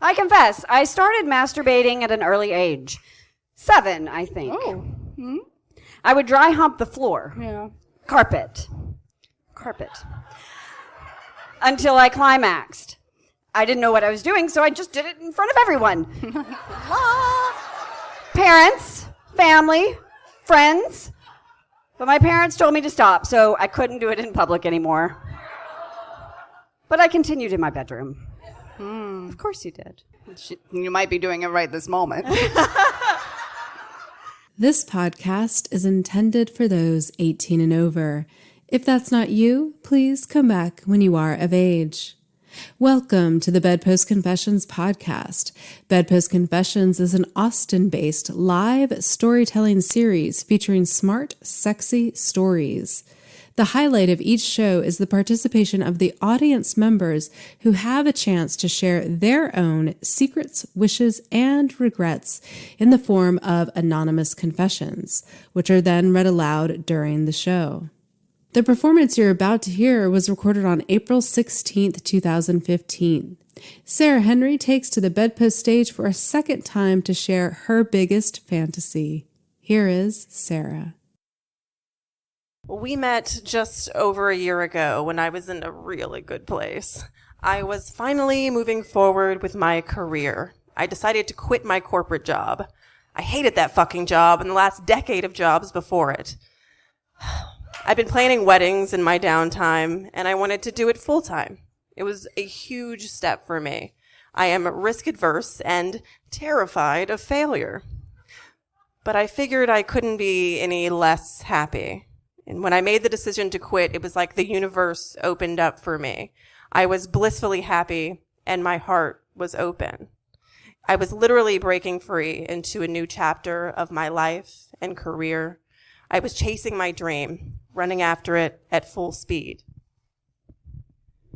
I confess, I started masturbating at an early age. 7, I think. Oh. Hmm? I would dry hump the floor. Yeah. Carpet. Until I climaxed. I didn't know what I was doing, so I just did it in front of everyone. Parents, family, friends. But my parents told me to stop, so I couldn't do it in public anymore. But I continued in my bedroom. Of course you did. You might be doing it right this moment. This podcast is intended for those 18 and over. If that's not you, please come back when you are of age. Welcome to the BedPost Confessions podcast. BedPost Confessions is an Austin-based live storytelling series featuring smart, sexy stories. The highlight of each show is the participation of the audience members who have a chance to share their own secrets, wishes, and regrets in the form of anonymous confessions, which are then read aloud during the show. The performance you're about to hear was recorded on April 16th, 2015. Sara Henry takes to the BedPost stage for a second time to share her biggest fantasy. Here is Sara. We met just over a year ago when I was in a really good place. I was finally moving forward with my career. I decided to quit my corporate job. I hated that fucking job and the last decade of jobs before it. I'd been planning weddings in my downtime, and I wanted to do it full time. It was a huge step for me. I am risk-averse and terrified of failure. But I figured I couldn't be any less happy. And when I made the decision to quit, it was like the universe opened up for me. I was blissfully happy, and my heart was open. I was literally breaking free into a new chapter of my life and career. I was chasing my dream, running after it at full speed.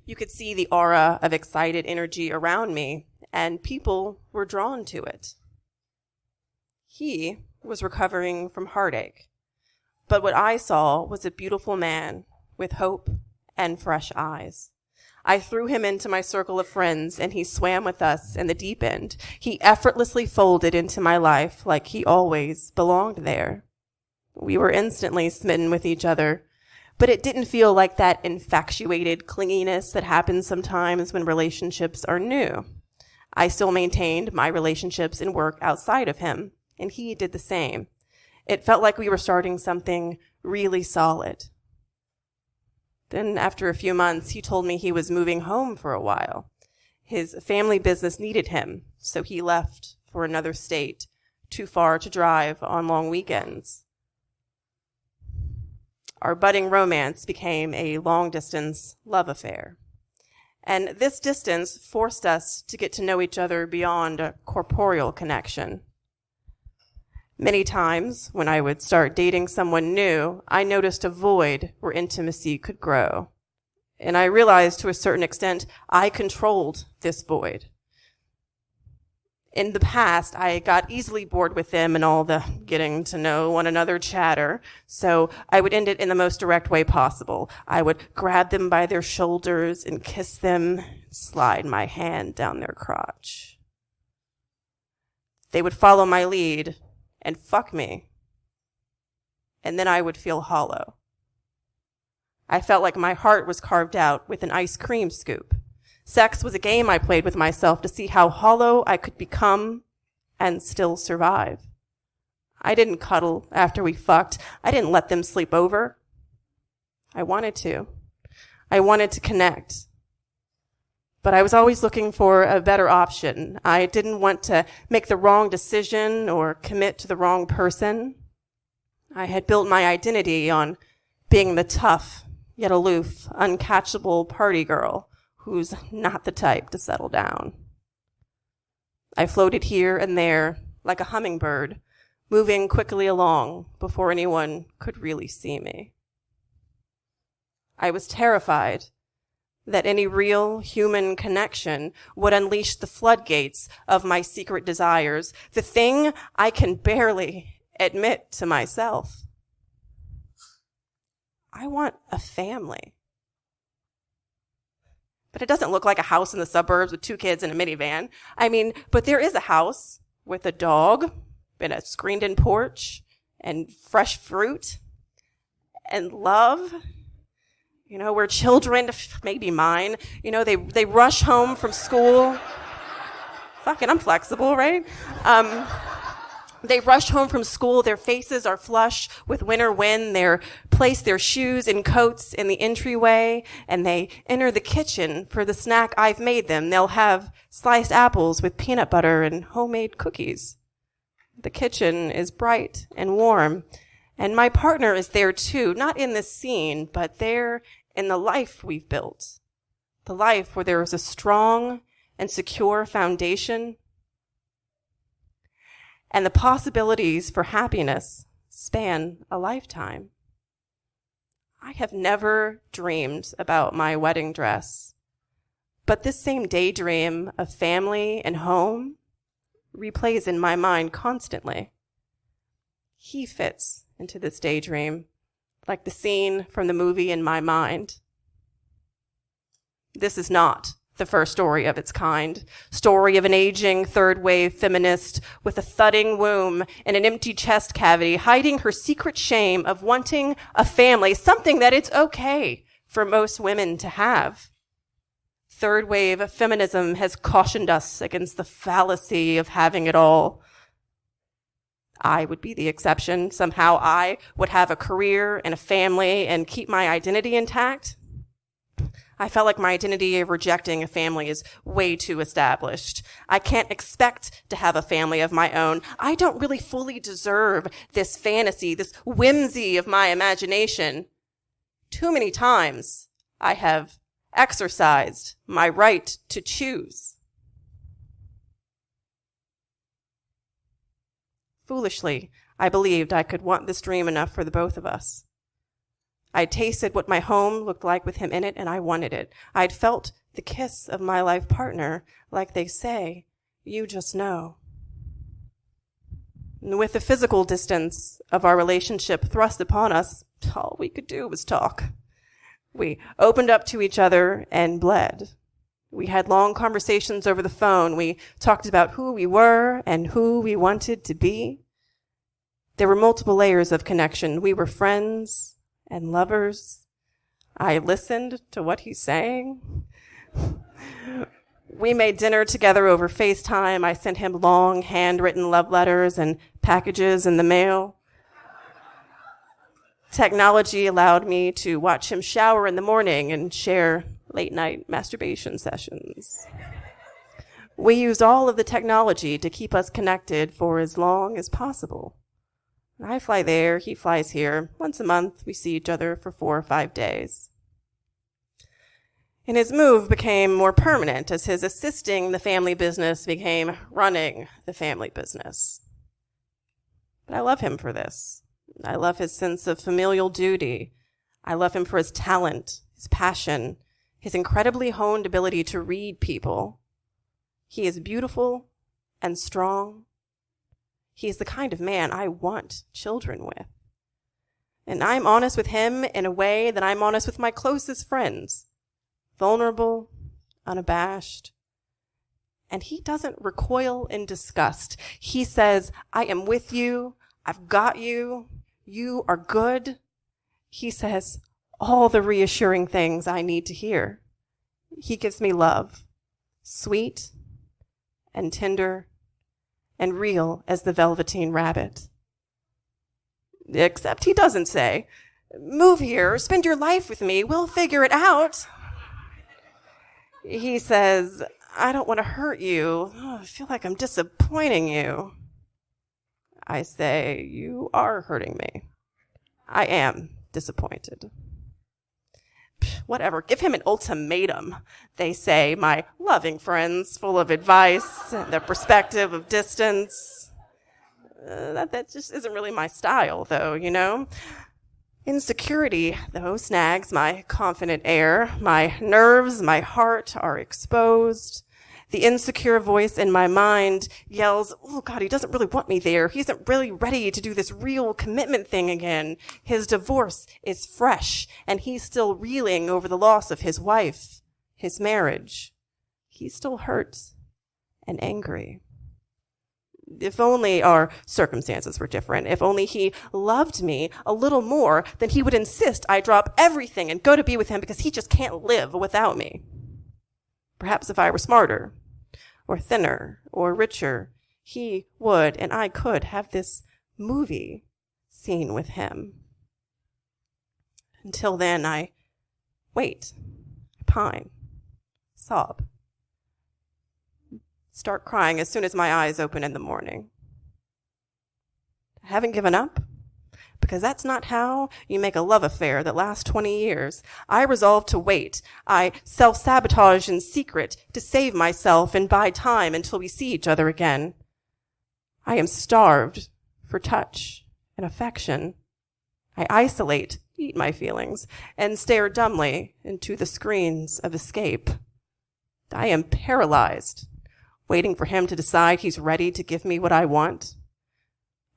You could see the aura of excited energy around me, and people were drawn to it. He was recovering from heartache, but what I saw was a beautiful man with hope and fresh eyes. I threw him into my circle of friends, and he swam with us in the deep end. He effortlessly folded into my life like he always belonged there. We were instantly smitten with each other, but it didn't feel like that infatuated clinginess that happens sometimes when relationships are new. I still maintained my relationships and work outside of him, and he did the same. It felt like we were starting something really solid. Then after a few months, he told me he was moving home for a while. His family business needed him, so he left for another state, too far to drive on long weekends. Our budding romance became a long-distance love affair. And this distance forced us to get to know each other beyond a corporeal connection. Many times, when I would start dating someone new, I noticed a void where intimacy could grow. And I realized to a certain extent, I controlled this void. In the past, I got easily bored with them and all the getting to know one another chatter, so I would end it in the most direct way possible. I would grab them by their shoulders and kiss them, slide my hand down their crotch. They would follow my lead and fuck me, and then I would feel hollow. I felt like my heart was carved out with an ice cream scoop. Sex was a game I played with myself to see how hollow I could become and still survive. I didn't cuddle after we fucked. I didn't let them sleep over. I wanted to. I wanted to connect. But I was always looking for a better option. I didn't want to make the wrong decision or commit to the wrong person. I had built my identity on being the tough, yet aloof, uncatchable party girl who's not the type to settle down. I floated here and there like a hummingbird, moving quickly along before anyone could really see me. I was terrified that any real human connection would unleash the floodgates of my secret desires, the thing I can barely admit to myself. I want a family. But it doesn't look like a house in the suburbs with 2 kids and a minivan. But there is a house with a dog and a screened-in porch and fresh fruit and love. Where children, maybe mine, they rush home from school. Fuck it, I'm flexible, right? They rush home from school. Their faces are flush with winter wind. They place their shoes and coats in the entryway, and they enter the kitchen for the snack I've made them. They'll have sliced apples with peanut butter and homemade cookies. The kitchen is bright and warm, and my partner is there too, not in this scene, but there in the life we've built. The life where there is a strong and secure foundation, and the possibilities for happiness span a lifetime. I have never dreamed about my wedding dress, but this same daydream of family and home replays in my mind constantly. He fits into this daydream like the scene from the movie in my mind. This is not the first story of its kind. Story of an aging third-wave feminist with a thudding womb and an empty chest cavity, hiding her secret shame of wanting a family, something that it's okay for most women to have. Third-wave feminism has cautioned us against the fallacy of having it all. I would be the exception. Somehow I would have a career and a family and keep my identity intact. I felt like my identity of rejecting a family is way too established. I can't expect to have a family of my own. I don't really fully deserve this fantasy, this whimsy of my imagination. Too many times I have exercised my right to choose. Foolishly, I believed I could want this dream enough for the both of us. I'd tasted what my home looked like with him in it, and I wanted it. I'd felt the kiss of my life partner, like they say, you just know. And with the physical distance of our relationship thrust upon us, all we could do was talk. We opened up to each other and bled. We had long conversations over the phone. We talked about who we were and who we wanted to be. There were multiple layers of connection. We were friends and lovers. I listened to what he's saying. We made dinner together over FaceTime. I sent him long handwritten love letters and packages in the mail. Technology allowed me to watch him shower in the morning and share late night masturbation sessions. We used all of the technology to keep us connected for as long as possible. I fly there, he flies here. Once a month, we see each other for 4 or 5 days. And his move became more permanent as his assisting the family business became running the family business. But I love him for this. I love his sense of familial duty. I love him for his talent, his passion, his incredibly honed ability to read people. He is beautiful and strong. He is the kind of man I want children with. And I'm honest with him in a way that I'm honest with my closest friends. Vulnerable, unabashed. And he doesn't recoil in disgust. He says, I am with you. I've got you. You are good. He says all the reassuring things I need to hear. He gives me love, sweet and tender and real as the Velveteen Rabbit. Except he doesn't say, move here, spend your life with me, we'll figure it out. He says, I don't want to hurt you. I feel like I'm disappointing you. I say, you are hurting me. I am disappointed. Whatever, give him an ultimatum, they say, my loving friends, full of advice and the perspective of distance. That just isn't really my style, though, you know? Insecurity, though, snags my confident air. My nerves, my heart are exposed. The insecure voice in my mind yells, oh, God, he doesn't really want me there. He isn't really ready to do this real commitment thing again. His divorce is fresh, and he's still reeling over the loss of his wife, his marriage, he's still hurt and angry. If only our circumstances were different. If only he loved me a little more, then he would insist I drop everything and go to be with him because he just can't live without me. Perhaps if I were smarter, or thinner, or richer, he would and I could have this movie scene with him. Until then, I wait, pine, sob. Start crying as soon as my eyes open in the morning. I haven't given up, because that's not how you make a love affair that lasts 20 years. I resolve to wait. I self-sabotage in secret to save myself and buy time until we see each other again. I am starved for touch and affection. I isolate, eat my feelings, and stare dumbly into the screens of escape. I am paralyzed, waiting for him to decide he's ready to give me what I want.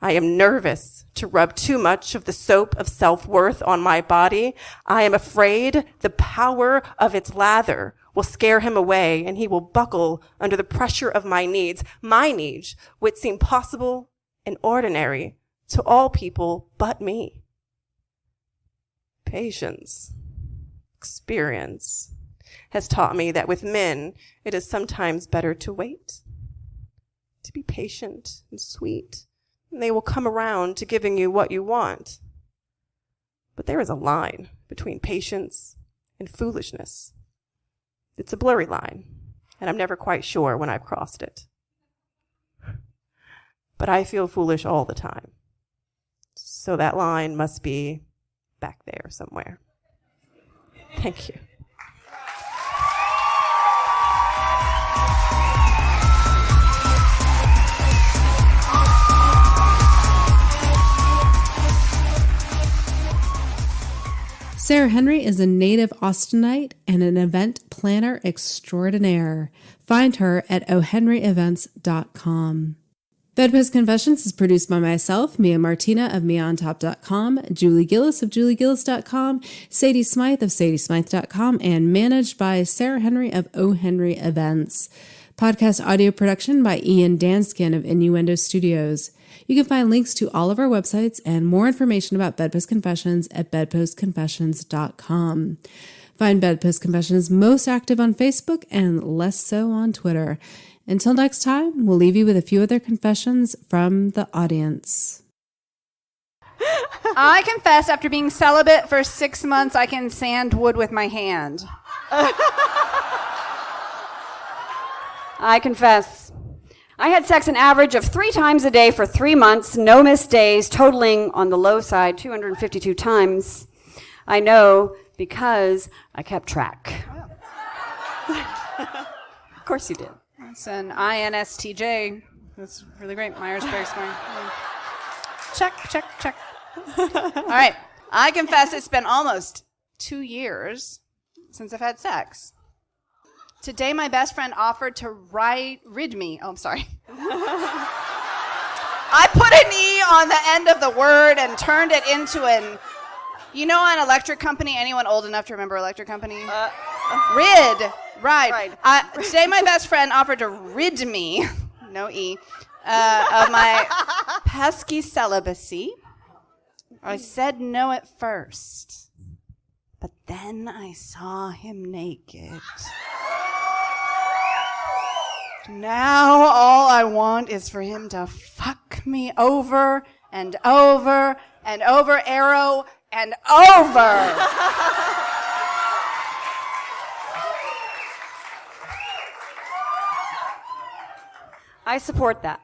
I am nervous to rub too much of the soap of self-worth on my body. I am afraid the power of its lather will scare him away and he will buckle under the pressure of my needs, which seem possible and ordinary to all people but me. Patience, experience has taught me that with men, it is sometimes better to wait, to be patient and sweet, and they will come around to giving you what you want. But there is a line between patience and foolishness. It's a blurry line, and I'm never quite sure when I've crossed it. But I feel foolish all the time. So that line must be back there somewhere. Thank you. Sara Henry is a native Austinite and an event planner extraordinaire. Find her at ohenryevents.com. BedPost Confessions is produced by myself, Mia Martina of MiaOnTop.com, Julie Gillis of JulieGillis.com, Sadie Smythe of SadieSmythe.com, and managed by Sara Henry of O. Henry Events. Podcast audio production by Ian Danskin of Innuendo Studios. You can find links to all of our websites and more information about Bedpost Confessions at bedpostconfessions.com. Find Bedpost Confessions most active on Facebook and less so on Twitter. Until next time, we'll leave you with a few other confessions from the audience. I confess, after being celibate for 6 months, I can sand wood with my hand. I confess. I had sex an average of 3 times a day for 3 months, no missed days, totaling on the low side 252 times. I know because I kept track. Of course you did. It's an INSTJ. That's really great. Myers-Briggs scoring. Check, check, check. All right. I confess it's been almost 2 years since I've had sex. Today, my best friend offered to rid me. Oh, I'm sorry. I put an E on the end of the word and turned it into an, an electric company? Anyone old enough to remember electric company? Rid. Right. Today, my best friend offered to rid me, no E, of my pesky celibacy. I said no at first, but then I saw him naked. Now all I want is for him to fuck me over and over and over, arrow and over. I support that.